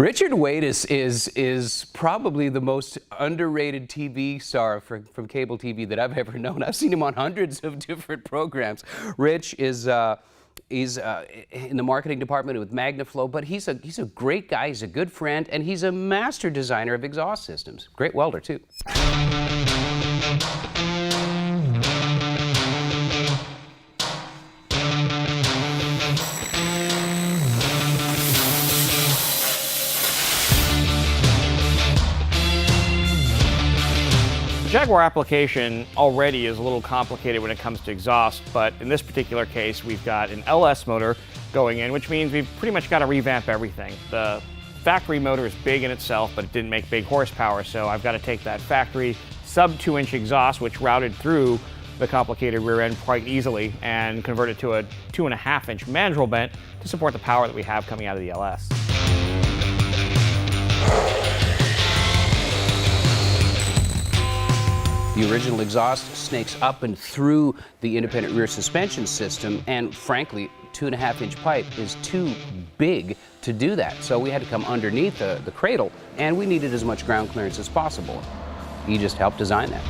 Richard Waitus is probably the most underrated TV star from cable TV that I've ever known. I've seen him on hundreds of different programs. Rich is he's in the marketing department with Magnaflow, but he's a great guy. He's a good friend, and he's a master designer of exhaust systems. Great welder too. The Jaguar application already is a little complicated when it comes to exhaust, but in this particular case, we've got an LS motor going in, which means we've pretty much got to revamp everything. The factory motor is big in itself, but it didn't make big horsepower, so I've got to take that factory sub 2-inch exhaust, which routed through the complicated rear end quite easily, and convert it to a 2.5-inch mandrel bent to support the power that we have coming out of the LS. The original exhaust snakes up and through the independent rear suspension system, and frankly, 2.5-inch pipe is too big to do that. So we had to come underneath the cradle, and we needed as much ground clearance as possible. He just helped design that.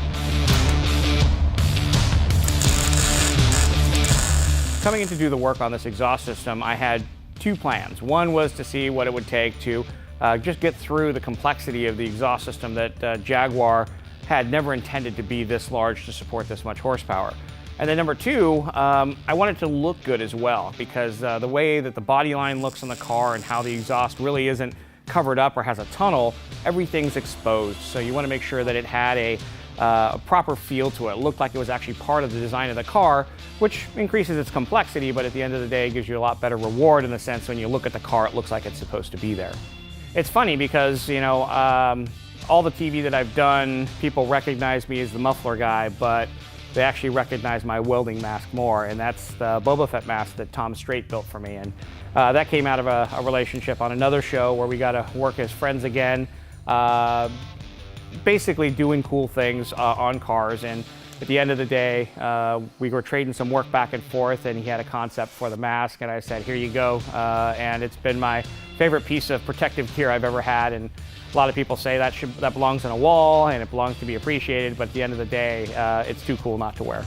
Coming in to do the work on this exhaust system, I had two plans. One was to see what it would take to just get through the complexity of the exhaust system that Jaguar had never intended to be this large to support this much horsepower. And then number two, I wanted to look good as well, because the way that the body line looks on the car and how the exhaust really isn't covered up or has a tunnel, everything's exposed. So you want to make sure that it had a proper feel to it. It looked like it was actually part of the design of the car, which increases its complexity, but at the end of the day, it gives you a lot better reward in the sense when you look at the car, it looks like it's supposed to be there. It's funny because, you know, all the TV that I've done, people recognize me as the muffler guy, but they actually recognize my welding mask more, and that's the Boba Fett mask that Tom Strait built for me. And that came out of a relationship on another show where we got to work as friends again, basically doing cool things on cars. And at the end of the day, we were trading some work back and forth, and he had a concept for the mask, and I said, here you go. And it's been my favorite piece of protective gear I've ever had. And a lot of people say that belongs on a wall and it belongs to be appreciated, but at the end of the day, it's too cool not to wear.